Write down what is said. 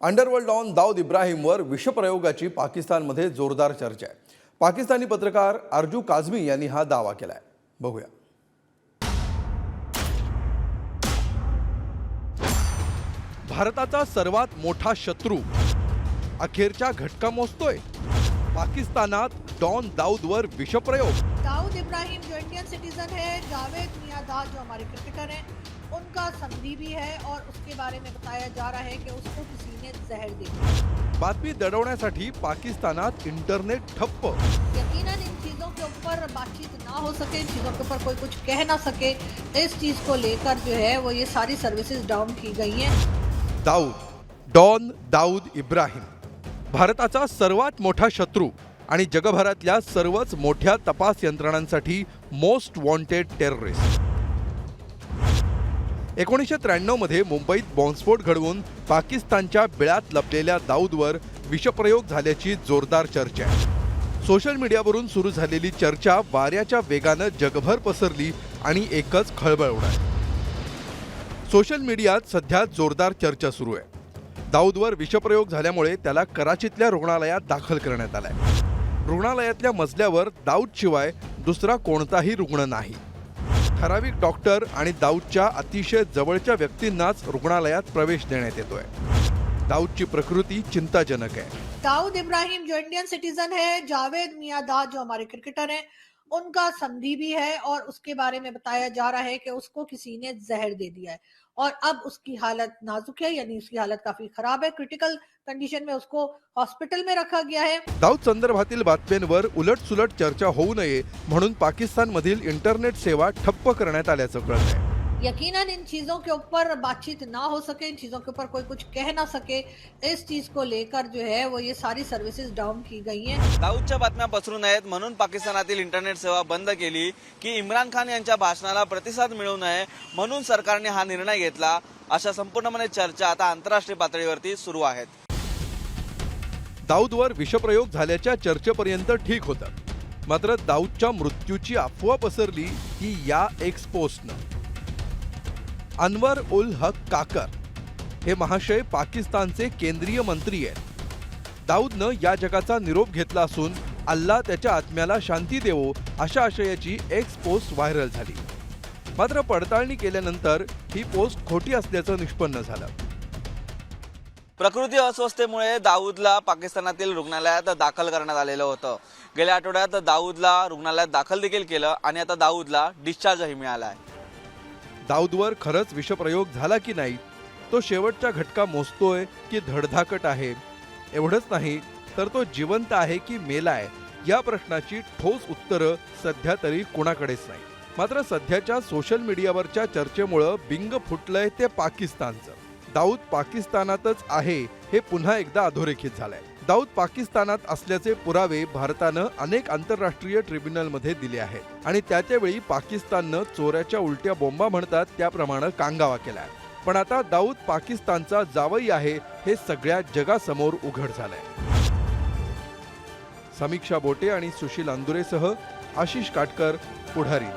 Underworld don Dawood इब्राहिमवर विषप्रयोगाची पाकिस्तानमध्ये जोरदार चर्चा आहे। पाकिस्तानी पत्रकार अर्जू काझमी यांनी हा दावा केलाय। बघूया। भारताचा सर्वात मोठा शत्रू अखेरच्या घटका मोजतोय। पाकिस्तानात डॉन दाऊदवर विषप्रयोग। दाऊद इब्राहिम जो इंडियन सिटीजन है, जावेद मियादाद जो हमारे क्रिकेटर हैं, उनका संधि भी है और उसके बारे में बताया जा रहा है कि उसको किसी ने जहर दी। बातमी दडवण्यासाठी पाकिस्तानात इंटरनेट ठप्प। यकीनन इन चीज़ों के ऊपर बातचीत ना हो सके, इन चीज़ों के ऊपर कोई कुछ कह ना सके, इस चीज़ को लेकर जो है वो ये सारी सर्विसेज डाउन की गई हैं। दाऊद डॉन दाऊद इब्राहिम भारताचा सर्वात मोठा शत्रू आणि जगभरातल्या सर्वच मोठ्या तपास यंत्रणांसाठी मोस्ट वॉन्टेड टेररिस्ट। 1993 मध्ये मुंबईत बॉम्बस्फोट घडवून पाकिस्तानच्या बिळात लपलेल्या दाऊदवर विषप्रयोग झाल्याची जोरदार चर्चा आहे। सोशल मीडियावरून सुरू झालेली चर्चा वाऱ्याच्या वेगानं जगभर पसरली आणि एकच खळबळ उडाली। सोशल मीडियात सध्या जोरदार चर्चा सुरू आहे। दाऊदवर विषप्रयोग झाल्यामुळे त्याला कराचीतल्या रुग्णालयात दाखल करण्यात आलाय। रुग्णालयातल्या मजल्यावर दाऊदशिवाय दुसरा कोणताही रुग्ण नाही। ठराविक डॉक्टर आणि दाऊदच्या अतिशय जवळच्या व्यक्तींनाच रुग्णालयात प्रवेश देण्यात येतोय। दाऊदची प्रकृती चिंताजनक आहे। दाऊद इब्राहिम जो इंडियन सिटीजन है, जावेद मियादाद जो हमारे क्रिकेटर हैं, उनका संधि भी है और उसके बारे में बताया जा रहा है कि उसको किसी ने जहर दे दिया है और अब उसकी हालत नाजुक है, यानी उसकी हालत काफी खराब है। क्रिटिकल कंडीशन में उसको हॉस्पिटल में रखा गया है। दाऊद संदर्भातील बातम्यांवर उलटसुलट चर्चा होऊ नये म्हणून पाकिस्तानमधील इंटरनेट सेवा ठप्प करण्यात आल्याचं कळतंय। यकीनन इन चीज़ों के ऊपर बातचीत ना हो सके, इन चीज़ों के ऊपर कोई कुछ कह ना सके, इस चीज़ को लेकर जो है वो ये सारी सर्विसेज डाउन की गई हैं। दाऊदच्या बातम्या पसरू नयेत म्हणून पाकिस्तानातील इंटरनेट सेवा बंद केली की इम्रान खान यांच्या भाषणाला प्रतिसाद मिळू नये म्हणून सरकारने हा निर्णय घेतला, अशा संपूर्णपणे चर्चा आता आंतरराष्ट्रीय पातळीवरती सुरू आहेत। दाऊदवर विषप्रयोग झाल्याच्या चर्चेपर्यंत ठीक होतं, मात्र दाऊदच्या मृत्यूची अफवा पसरली की या एक्स पोस्टनं। अनवर उल हक काकर हे महाशय पाकिस्तानचे केंद्रीय मंत्री आहेत। दाऊदनं या जगाचा निरोप घेतला असून अल्लाह त्याच्या आत्म्याला शांती देवो अशा आशयाची एक्स पोस्ट व्हायरल झाली। मात्र पडताळणी केल्यानंतर ही पोस्ट खोटी असल्याचं निष्पन्न झालं। प्रकृती अस्वस्थतेमुळे दाऊदला पाकिस्तानातील रुग्णालयात दाखल करण्यात आलेलं होतं। गेल्या आठवड्यात दाऊदला रुग्णालयात दाखल देखील केलं आणि आता दाऊदला डिस्चार्जही मिळाला आहे। दाऊदवर खरंच विषप्रयोग झाला की नाही, तो शेवटचा घटका मोजतोय की धडधाकट आहे? एवढंच नाही तर तो जिवंत आहे की मेलाय या प्रश्नाची ठोस उत्तरं सध्या तरी कोणाकडेच नाही। मात्र सध्याच्या सोशल मीडियावरच्या चर्चेमुळे बिंग फुटलंय ते पाकिस्तानचं। दाऊद पाकिस्तानातच आहे हे पुन्हा एकदा अधोरेखित झालंय। दाऊद पाकिस्तानात असल्याचे पुरावे भारतानं अनेक आंतरराष्ट्रीय ट्रिब्युनलमध्ये दिले आहेत आणि त्यावेळी पाकिस्ताननं चोऱ्याच्या उलट्या बोंबा म्हणतात त्याप्रमाणे कांगावा केलाय। पण आता दाऊद पाकिस्तानचा जावई आहे हे सगळ्या जगासमोर उघड झालंय। समीक्षा बोटे आणि सुशील अंदुरेसह आशिष काटकर, पुढारी।